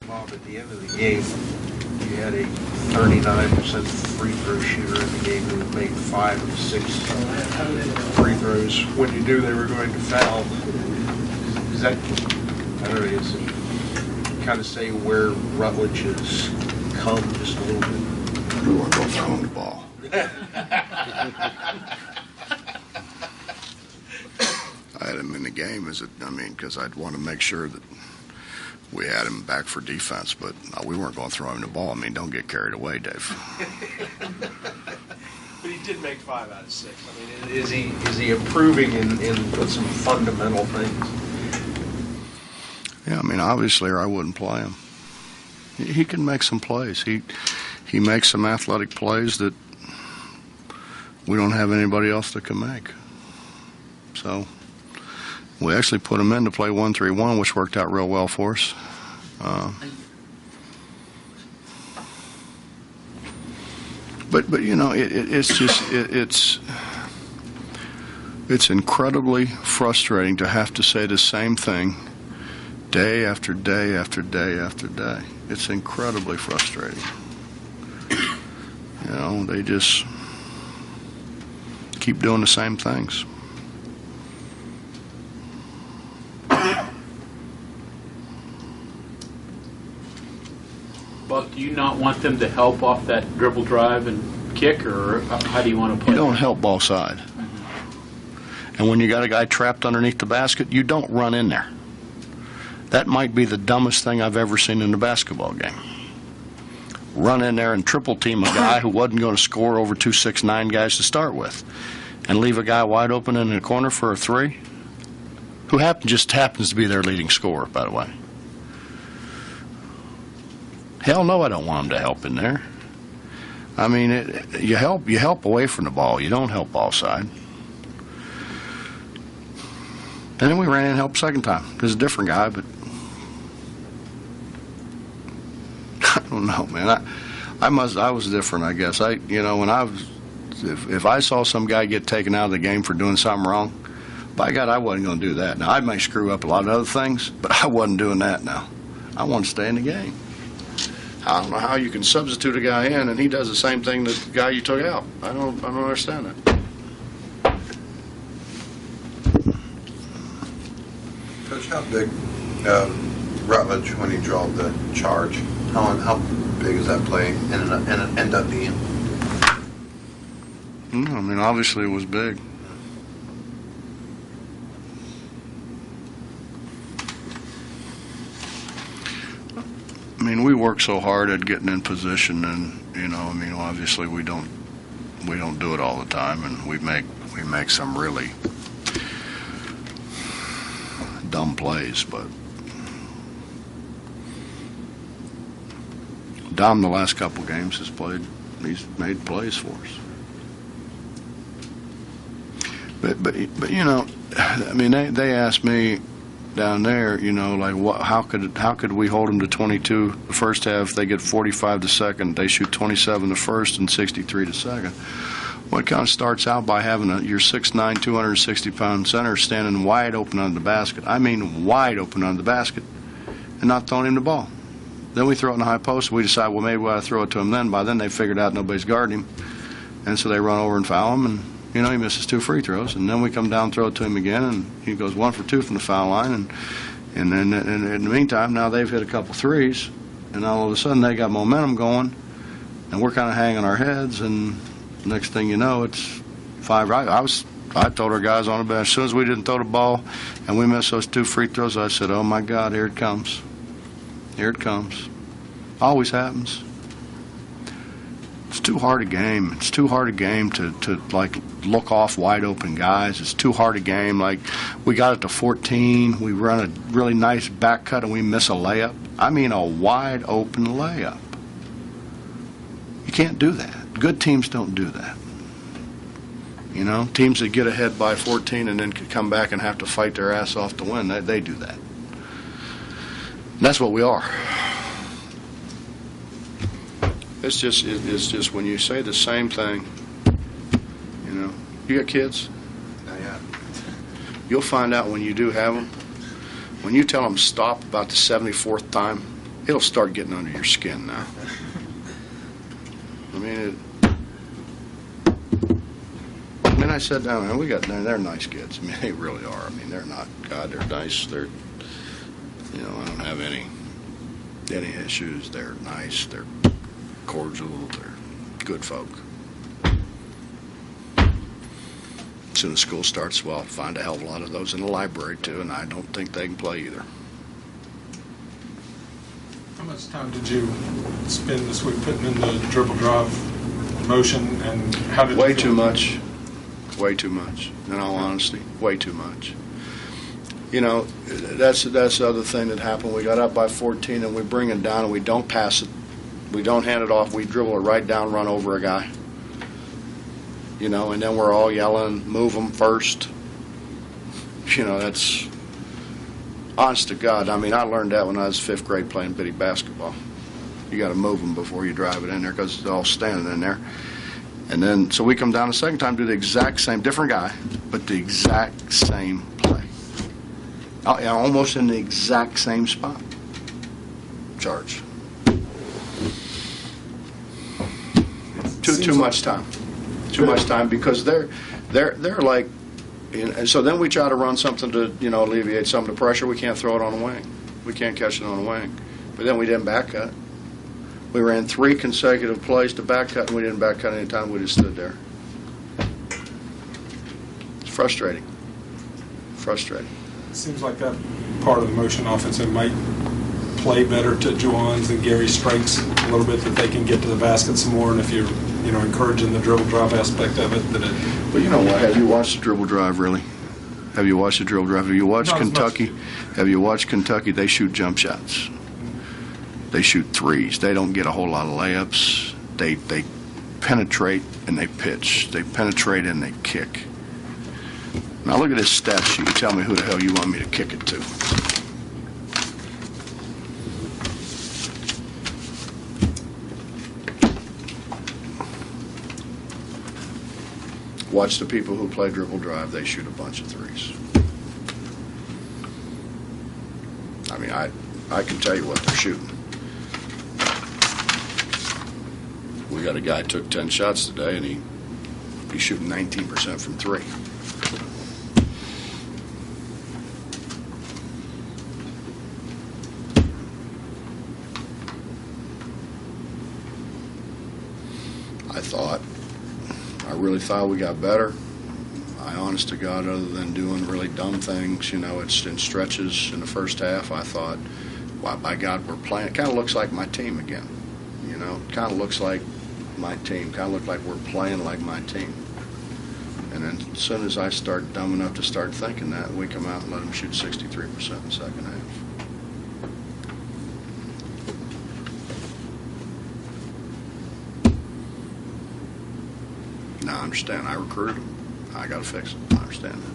Bob, at the end of the game, you had a 39% free throw shooter in the game who made 5 of 6 free throws. When you knew they were going to foul, is that, I don't know, is it kind of say where Rutledge has come just a little bit? We weren't going to throw him the ball. I had him in the game because I'd want to make sure that we had him back for defense, but we weren't going to throw him the ball. I mean, don't get carried away, Dave. But he did make 5 out of 6. I mean, is he improving in some fundamental things? Yeah, I mean, obviously, or I wouldn't play him. He can make some plays. He makes some athletic plays that we don't have anybody else that can make. So we actually put him in to play 1-3-1, which worked out real well for us. But you know, it's incredibly frustrating to have to say the same thing day after day after day after day. It's incredibly frustrating. You know, they just keep doing the same things. Buck, do you not want them to help off that dribble drive and kick, or how do you want to play? You don't help ball side. And when you got a guy trapped underneath the basket, you don't run in there. That might be the dumbest thing I've ever seen in a basketball game. Run in there and triple team a guy who wasn't going to score over 2-6-9 guys to start with, and leave a guy wide open in the corner for a 3, who just happens to be their leading scorer, by the way. Hell no, I don't want him to help in there. I mean, you help away from the ball. You don't help ball side. And then we ran in and helped second time. There's a different guy, but I don't know, man. I was different, I guess. When I was, if I saw some guy get taken out of the game for doing something wrong, by God, I wasn't going to do that. Now, I may screw up a lot of other things, but I wasn't doing that now. I want to stay in the game. I don't know how you can substitute a guy in and he does the same thing that the guy you took out. I don't understand that. Coach, how big Rutledge, when he drove the charge, how big is that play end up being? I mean, obviously it was big. I mean, we work so hard at getting in position, and obviously we don't do it all the time, and we make some really dumb plays. But Dom, the last couple games, he's made plays for us. But I mean, they asked me down there, how could we hold them to 22 the first half? They get 45 the second. They shoot 27 the first and 63 the second. Well, it kind of starts out by having your 6'9", 260-pound center standing wide open under the basket. I mean wide open under the basket, and not throwing him the ball. Then we throw it in the high post. We decide, well, maybe we ought to throw it to him then. By then they figured out nobody's guarding him, and so they run over and foul him, and he misses 2 free throws, and then we come down, throw it to him again, and he goes 1 for 2 from the foul line, and then in the meantime, now they've hit a couple threes, and all of a sudden they got momentum going, and we're kind of hanging our heads, and next thing you know, it's 5. I told our guys on the bench, as soon as we didn't throw the ball and we missed those 2 free throws, I said, oh my God, here it comes. Here it comes. Always happens. It's too hard a game. It's too hard a game to look off wide open guys. It's too hard a game. Like, we got it to 14. We run a really nice back cut and we miss a layup. I mean a wide open layup. You can't do that. Good teams don't do that. Teams that get ahead by 14 and then could come back and have to fight their ass off to win, they do that. And that's what we are. It's just when you say the same thing, you got kids? Yeah. You'll find out when you do have them, when you tell them stop about the 74th time, it'll start getting under your skin now. I mean, I said down there, they're nice kids. I mean, they really are. I mean, they're not, God, they're nice. They're, I don't have any issues. They're nice. They're cordial. They're good folk. As soon as school starts, well, I'll find a hell of a lot of those in the library, too, and I don't think they can play either. How much time did you spend this week putting in the dribble drive motion, and how did Way you feel? too much. Way too much. In all honesty, way too much. That's the other thing that happened. We got up by 14, and we bring it down, and we don't pass it. We don't hand it off. We dribble it right down, run over a guy. And then we're all yelling, move them first. That's honest to God. I mean, I learned that when I was 5th grade playing bitty basketball. You got to move them before you drive it in there because they're all standing in there. And then, so we come down the second time, do the exact same, different guy, but the exact same play. Almost in the exact same spot. Charge. Too much time. Too much time because they're like, and so then we try to run something to alleviate some of the pressure. We can't throw it on the wing. We can't catch it on the wing. But then we didn't back cut. We ran 3 consecutive plays to back cut, and we didn't back cut any time. We just stood there. It's frustrating. Frustrating. It seems like that part of the motion offensive might play better to Juwan's and Gary's strengths a little bit, that they can get to the basket some more, and if you're encouraging the dribble drive aspect of it, that it... But you know what? Have you watched the dribble drive, really? Have you watched the dribble drive? Have you watched Not as Kentucky? much. Have you watched Kentucky? They shoot jump shots. They shoot threes. They don't get a whole lot of layups. They penetrate and they pitch. They penetrate and they kick. Now look at this stat sheet. You tell me who the hell you want me to kick it to. Watch the people who play dribble drive. They shoot a bunch of threes. I mean, I can tell you what they're shooting. We got a guy who took 10 shots today, and he's shooting 19% from 3. I really thought we got better. I, honest to God, other than doing really dumb things, it's in stretches in the first half, I thought, wow, by God, we're playing. It kind of looks like my team again. It kind of looks like my team. Kind of looked like we're playing like my team. And then as soon as I start dumb enough to start thinking that, we come out and let them shoot 63% in the second half. Now, I understand. I recruited them. I got to fix them. I understand that.